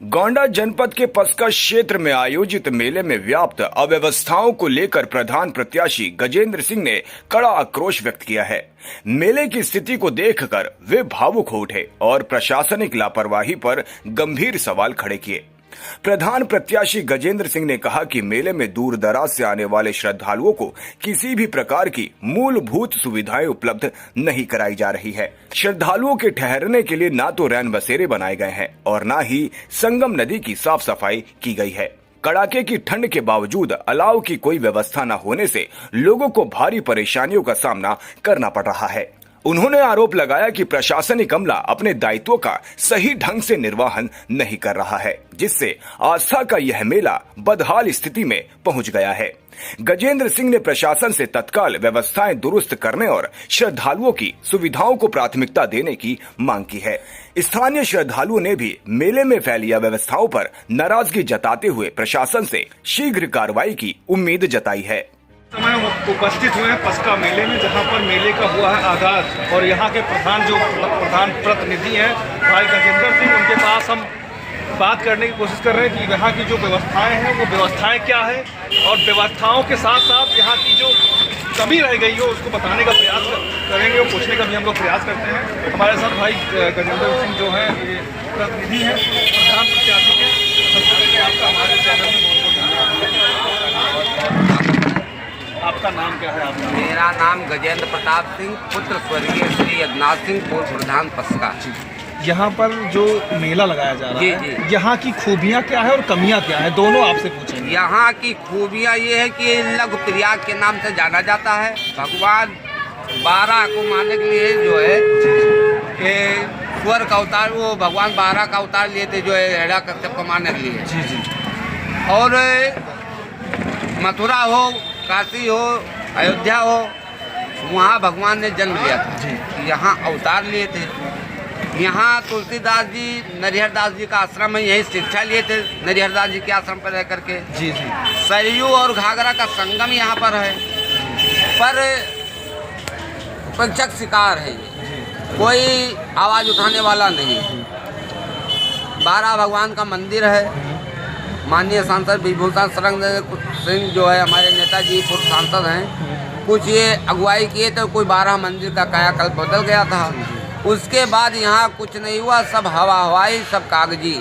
गोंडा जनपद के पस्का क्षेत्र में आयोजित मेले में व्याप्त अव्यवस्थाओं को लेकर प्रधान प्रत्याशी गजेंद्र सिंह ने कड़ा आक्रोश व्यक्त किया है। मेले की स्थिति को देखकर वे भावुक हो उठे और प्रशासनिक लापरवाही पर गंभीर सवाल खड़े किए। प्रधान प्रत्याशी गजेंद्र सिंह ने कहा कि मेले में दूर दराज से आने वाले श्रद्धालुओं को किसी भी प्रकार की मूलभूत सुविधाएं उपलब्ध नहीं कराई जा रही है। श्रद्धालुओं के ठहरने के लिए ना तो रैन बसेरे बनाए गए हैं और ना ही संगम नदी की साफ सफाई की गई है। कड़ाके की ठंड के बावजूद अलाव की कोई व्यवस्था न होने से लोगों को भारी परेशानियों का सामना करना पड़ रहा है। उन्होंने आरोप लगाया कि प्रशासनिक अमला अपने दायित्वों का सही ढंग से निर्वहन नहीं कर रहा है, जिससे आस्था का यह मेला बदहाल स्थिति में पहुंच गया है। गजेंद्र सिंह ने प्रशासन से तत्काल व्यवस्थाएं दुरुस्त करने और श्रद्धालुओं की सुविधाओं को प्राथमिकता देने की मांग की है। स्थानीय श्रद्धालुओं ने भी मेले में फैली अव्यवस्थाओं पर नाराजगी जताते हुए प्रशासन से शीघ्र कार्रवाई की उम्मीद जताई है। समय उपस्थित हुए हैं पस्का मेले में, जहां पर मेले का हुआ है आगाज और यहाँ के प्रधान प्रतिनिधि हैं भाई गजेंद्र सिंह, उनके पास हम बात करने की कोशिश कर रहे हैं कि यहाँ की जो व्यवस्थाएं हैं वो व्यवस्थाएं क्या है और व्यवस्थाओं के साथ साथ यहाँ की जो कमी रह गई हो उसको बताने का प्रयास करेंगे और पूछने का भी हम लोग प्रयास करते हैं। हमारे साथ भाई गजेंद्र सिंह जो है ये प्रतिनिधि हैं प्रधान प्रत्याशी के। आपका हमारे चैनल में आपका नाम क्या है? आपका? मेरा नाम गजेंद्र प्रताप सिंह, पुत्र स्वर्गीय श्री अग्नाथ सिंह, पूर्व प्रधान पस्का। यहाँ पर जो मेला लगाया जा रहा है, यहाँ की खूबियाँ क्या है और कमियाँ क्या है, दोनों आपसे पूछेंगे। यहाँ की खूबियाँ ये है कि लघु प्रयाग के नाम से जाना जाता है। भगवान 12 को मानने के लिए जो है कि स्वर का अवतार, वो भगवान 12 का अवतार लिए थे जो है हेड़ा कश्यप को मारने के लिए। जी। और मथुरा हो, काशी हो, अयोध्या हो, वहाँ भगवान ने जन्म लिया था, यहाँ अवतार लिए थे। यहाँ तुलसीदास जी, नरिहरदास जी का आश्रम है, यही शिक्षा लिए थे नरिहरदास जी के आश्रम पर रह करके। जी। सरयू और घाघरा का संगम यहाँ पर है, पर पंचक शिकार है ये, कोई आवाज़ उठाने वाला नहीं। 12 भगवान का मंदिर है। माननीय सांसद विभूषण शरण सिंह जो है हमारे नेताजी पूर्व सांसद हैं, कुछ ये अगुवाई किए तो कोई 12 मंदिर का कायाकल्प बदल गया था। उसके बाद यहाँ कुछ नहीं हुआ, सब हवाई, सब कागजी।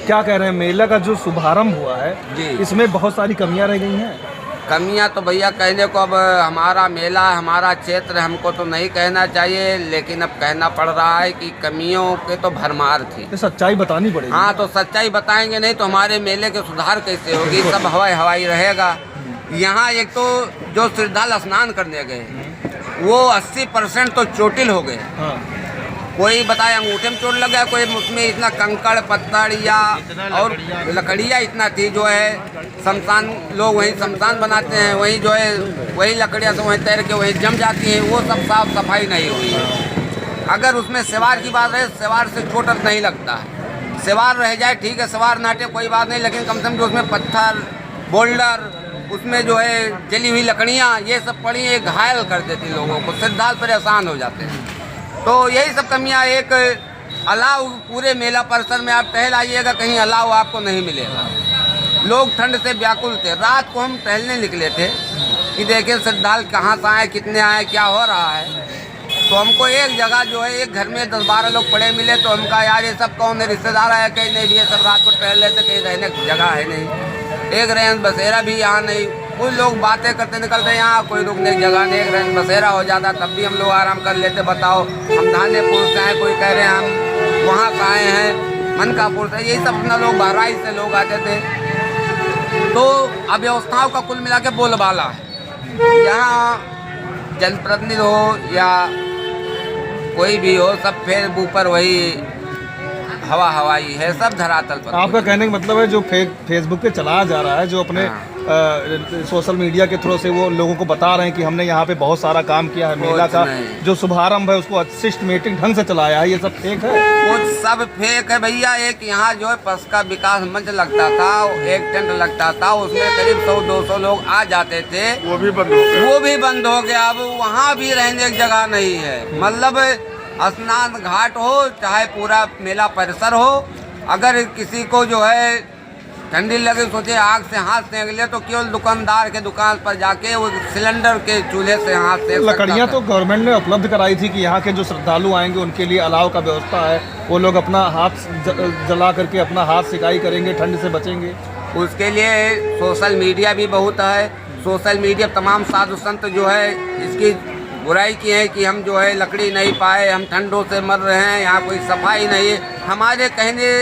क्या कह रहे हैं, मेला का जो शुभारंभ हुआ है जी, इसमें बहुत सारी कमियां रह गई हैं। कमियां तो भैया कहने को, अब हमारा मेला, हमारा क्षेत्र, हमको तो नहीं कहना चाहिए, लेकिन अब कहना पड़ रहा है कि कमियों के तो भरमार थी। तो सच्चाई बतानी पड़ेगी। हाँ, तो सच्चाई बताएंगे नहीं तो हमारे मेले के सुधार कैसे होगी? सब हवाई रहेगा। यहाँ एक तो जो श्रद्धालु स्नान करने गए वो 80% तो चोटिल हो गए। कोई बताए अंगूठे में चोट लग गया, कोई उसमें इतना कंकड़ पत्थर या और लकड़ियाँ इतना थी जो है शमशान, लोग वहीं शमशान बनाते हैं, वहीं जो है वही लकड़ियाँ तो वहीं तैर के वहीं जम जाती हैं, वो सब साफ सफाई नहीं हुई है। अगर उसमें सेवार की बात है, सेवार से चोट नहीं लगता है, सेवार रह जाए ठीक है, सेवार नाटे कोई बात नहीं, लेकिन कम से कम जो उसमें पत्थर, बोल्डर, उसमें जो है जली हुई लकड़ियाँ, ये सब पड़ी है, घायल कर देती लोगों को, श्रद्धालु परेशान हो जाते हैं। तो यही सब कमियां। एक अलाव पूरे मेला परिसर में आप टहल आइएगा, कहीं अलाव आपको नहीं मिलेगा। लोग ठंड से व्याकुल थे। रात को हम टहलने निकले थे कि देखें श्रद्धालु कहाँ से आए, कितने आए, क्या हो रहा है। तो हमको एक जगह जो है एक घर में 10-12 लोग पड़े मिले, तो हम कहा यार ये सब कौन है, रिश्तेदार आया? कहीं नहीं भी, ये सब रात को टहल रहे थे, कहीं रहने की जगह है नहीं, एक रैन बसेरा भी यहाँ नहीं। कुछ लोग बातें करते निकलते यहाँ, कोई रुकने की जगह नहीं, एक रैन बसेरा हो जाता, तब भी हम लोग आराम कर लेते। बताओ, हम धानेपुर से आए, कोई कह रहे हैं हम वहाँ से आए हैं मनकापुर से, यही सब अपना लोग बहराइच से लोग आते थे। तो अव्यवस्थाओं का कुल मिला के बोलबाला है। यहाँ जनप्रतिनिधि हो या कोई भी हो, सब फिर ऊपर वही हवाई है, सब धरातल पर। आपका कहने का मतलब है जो फेसबुक पे चलाया जा रहा है, जो अपने सोशल मीडिया के थ्रू से वो लोगों को बता रहे हैं कि हमने यहाँ पे बहुत सारा काम किया है, मेला का जो शुभारंभ है उसको सिस्टमेटिक ढंग से चलाया है, ये सब फेक है? कुछ सब फेक है भैया। एक यहाँ जो है पस्का विकास मंच लगता था, एक टेंट लगता था, उसमें करीब 100-200 लोग आ जाते थे, वो भी बंद हो गया। अब वहाँ भी रहने की जगह नहीं है। मतलब स्नान घाट हो चाहे पूरा मेला परिसर हो, अगर किसी को जो है ठंडी लगे, सोचे आग से हाथ सेंक ले, तो केवल दुकानदार के दुकान पर जाके वो सिलेंडर के चूल्हे से हाथ सेंक सकता लकड़ियाँ था। तो गवर्नमेंट ने उपलब्ध कराई थी कि यहाँ के जो श्रद्धालु आएंगे उनके लिए अलाव का व्यवस्था है, वो लोग अपना हाथ जला करके अपना हाथ सिकाई करेंगे, ठंड से बचेंगे। उसके लिए सोशल मीडिया भी बहुत है। सोशल मीडिया तमाम साधु संत जो है इसकी बुराई की है कि हम जो है लकड़ी नहीं पाए, हम ठंडों से मर रहे हैं, यहाँ कोई सफाई नहीं है। हमारे कहने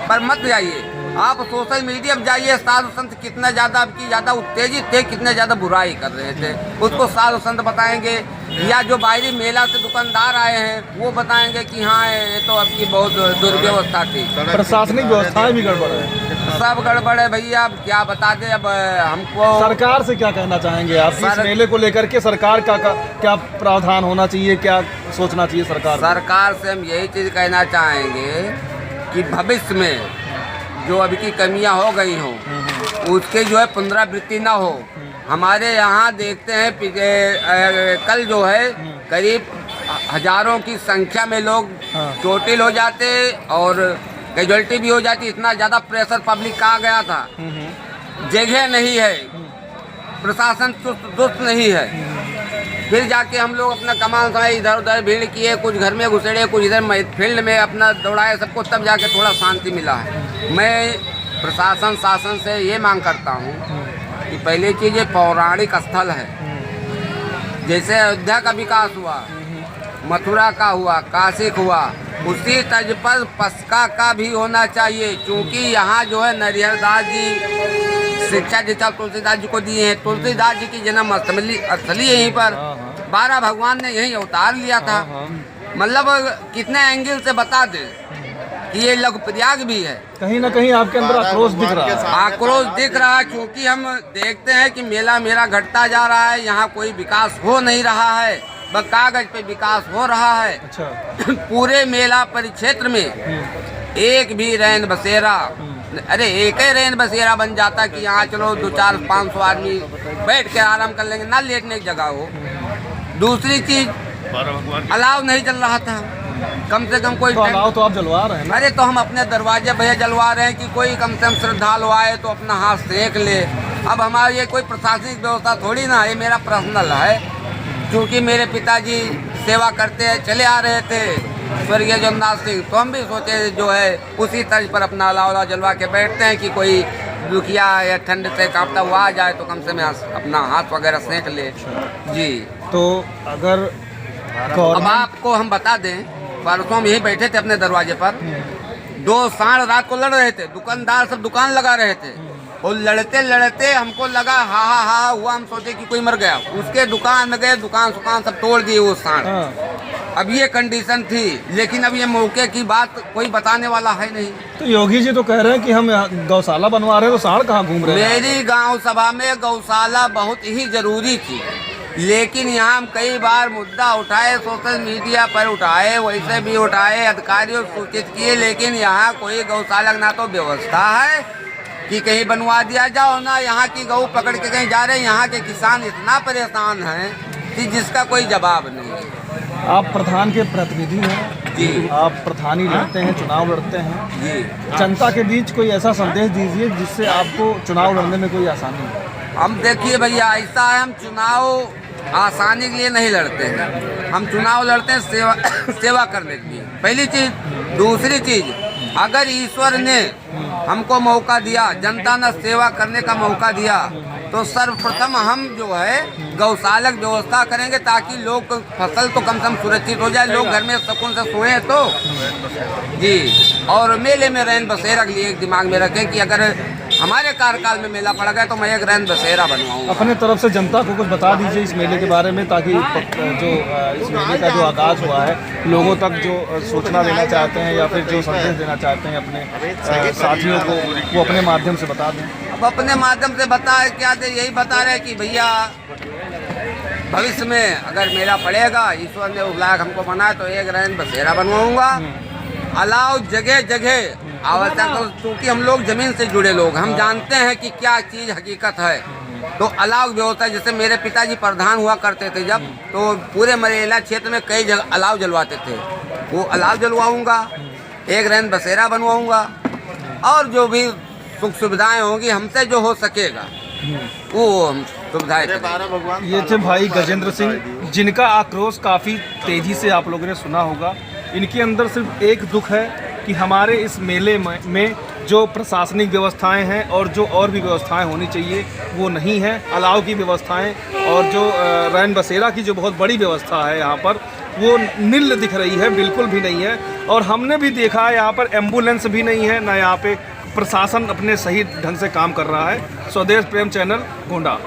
पर मत जाइए, आप सोशल मीडिया पर जाइए। साधु संत कितना ज़्यादा उत्तेजित थे, कितने ज़्यादा बुराई कर रहे थे, उसको साधु संत बताएंगे, या जो बाहरी मेला से दुकानदार आए हैं वो बताएंगे कि हाँ ये तो आपकी बहुत दुर्व्यवस्था थी। प्रशासनिक व्यवस्थाएं भी गड़बड़ है, सब गड़बड़ है भैया। अब क्या बता दें, अब हमको सरकार से क्या कहना चाहेंगे आप इस मेले को लेकर के? सरकार का क्या प्रावधान होना चाहिए, क्या सोचना चाहिए सरकार से? हम यही चीज़ कहना चाहेंगे कि भविष्य में जो अभी की कमियां हो गई हों उसके जो है पुनरावृत्ति ना हो। हमारे यहाँ देखते हैं कल जो है करीब हजारों की संख्या में लोग चोटिल हो जाते और कैजुअल्टी भी हो जाती। इतना ज़्यादा प्रेशर पब्लिक का आ गया था, जगह नहीं है, प्रशासन दुरुस्त नहीं है। फिर जाके हम लोग अपना कमान समय इधर उधर भीड़ किए, कुछ घर में घुसेड़े, कुछ इधर फील्ड में अपना दौड़ाए सबको, तब जाके थोड़ा शांति मिला है। मैं प्रशासन शासन से ये मांग करता हूँ कि पहली चीज़ ये पौराणिक स्थल है, जैसे अयोध्या का विकास हुआ, मथुरा का हुआ, काशी का हुआ, उसी तर्ज पर पस्का का भी होना चाहिए। क्योंकि यहाँ जो है नरिहरदास जी शिक्षा दीक्षा तुलसीदास जी को दिए हैं। तुलसीदास जी की जन्म स्थली यहीं पर, 12 भगवान ने यहीं अवतार लिया था। मतलब कितने एंगल से बता दे कि ये लघु प्रयाग भी है। कहीं ना कहीं आपके अंदर आक्रोश दिख रहा है। आक्रोश दिख रहा है क्योंकि हम देखते हैं कि मेला मेरा घटता जा रहा है, यहाँ कोई विकास हो नहीं रहा है, बस कागज पे विकास हो रहा है। अच्छा। पूरे मेला परिक्षेत्र में एक भी रैन बसेरा, अरे एक ही रैन बसेरा बन जाता कि यहाँ चलो 200-400-500 आदमी बैठ के आराम कर लेंगे, ना लेटने की जगह हो। दूसरी चीज अलाव नहीं चल रहा था, कम से कम कोई अलाव तो आप जलवा रहे हैं ना? अरे तो हम अपने दरवाजे भैया जलवा रहे हैं कि कोई कम से कम श्रद्धालु आए तो अपना हाथ सेक ले। अब हमारी ये कोई प्रशासनिक व्यवस्था थोड़ी ना, ये मेरा पर्सनल है। क्योंकि मेरे पिताजी सेवा करते चले आ रहे थे स्वर्गीय जगन्नाथ सिंह, तो हम भी सोचे जो है उसी तर्ज पर अपना अलाव जलवा के बैठते हैं कि कोई दुखिया या ठंड से कांपता हुआ आ जाए तो कम से कम अपना हाथ वगैरह सेक ले। जी तो अगर अब आपको हम बता दें, परसों हम यहीं बैठे थे अपने दरवाजे पर, 2 सांड रात को लड़ रहे थे, दुकानदार सब दुकान लगा रहे थे और लड़ते लड़ते हमको लगा हा हुआ, हम सोचे कि कोई मर गया। उसके दुकान में गए, दुकान सब तोड़ दिए वो सांड। अब ये कंडीशन थी, लेकिन अब ये मौके की बात कोई बताने वाला है नहीं। तो योगी जी तो कह रहे हैं कि हम गौशाला बनवा रहे हैं, तो सांड कहाँ घूम रहे हैं? मेरी गांव सभा में गौशाला बहुत ही जरूरी थी, लेकिन यहाँ हम कई बार मुद्दा उठाए, सोशल मीडिया पर उठाए, वैसे भी उठाए, अधिकारियों को सूचित किए, लेकिन यहाँ कोई गौशाला ना तो व्यवस्था है कि कहीं बनवा दिया जाओ, ना यहाँ की गऊ पकड़ के कहीं जा रहे हैं। यहाँ के किसान इतना परेशान हैं कि जिसका कोई जवाब नहीं है। आप प्रधान के प्रतिनिधि हैं जी, आप प्रधानी लड़ते हैं, चुनाव लड़ते हैं जी। जनता के बीच कोई ऐसा संदेश दीजिए जिससे आपको चुनाव लड़ने में कोई आसानी हो। हम देखिए भैया, ऐसा है, हम चुनाव आसानी के लिए नहीं लड़ते हैं, हम चुनाव लड़ते हैं सेवा करने के लिए, पहली चीज। दूसरी चीज, अगर ईश्वर ने हमको मौका दिया, जनता ने सेवा करने का मौका दिया, तो सर्वप्रथम हम जो है गौशालक व्यवस्था करेंगे ताकि लोग फसल तो कम से कम सुरक्षित हो जाए, लोग घर में सुकून से सोए तो जी। और मेले में रैन बसेरा के लिए एक दिमाग में रखें कि अगर हमारे कार्यकाल में मेला पड़ गया तो मैं एक रैन बसेरा बनवाऊंगा। अपने तरफ से जनता को कुछ बता दीजिए इस मेले के बारे में, ताकि जो इस मेले का जो आगाज हुआ है लोगों तक जो सूचना देना चाहते हैं या फिर जो संदेश देना चाहते हैं अपने साथियों को, वो अपने माध्यम से बता दें। अब अपने माध्यम से बताए क्या दे, यही बता रहे कि भैया भविष्य में अगर मेला पड़ेगा, ईश्वर ने उलायक हमको बनाए तो एक रैन बसेरा बनवाऊंगा। अलाव जगह जगह आवश्यक, क्योंकि हम लोग जमीन से जुड़े लोग, हम जानते हैं कि क्या चीज़ हकीकत है। तो अलाव व्यवस्था, जैसे मेरे पिताजी प्रधान हुआ करते थे जब, तो पूरे मरेला क्षेत्र में कई जगह अलाव जलवाते थे, वो अलाव जलवाऊंगा, एक रैन बसेरा बनवाऊंगा। और जो भी सुख सुविधाएं होंगी हमसे जो हो सकेगा वो हम सुविधाएं करेंगे। ये थे भाई गजेंद्र सिंह, जिनका आक्रोश काफ़ी तेज़ी से आप लोगों ने सुना होगा। इनके अंदर सिर्फ एक दुख है कि हमारे इस मेले में जो प्रशासनिक व्यवस्थाएं हैं और जो और भी व्यवस्थाएं होनी चाहिए वो नहीं है। अलाव की व्यवस्थाएं और जो रैन बसेरा की जो बहुत बड़ी व्यवस्था है यहाँ पर वो नील दिख रही है, बिल्कुल भी नहीं है। और हमने भी देखा है यहाँ पर एम्बुलेंस भी नहीं है, ना यहाँ पे प्रशासन अपने सही ढंग से काम कर रहा है। स्वदेश प्रेम चैनल गोंडा।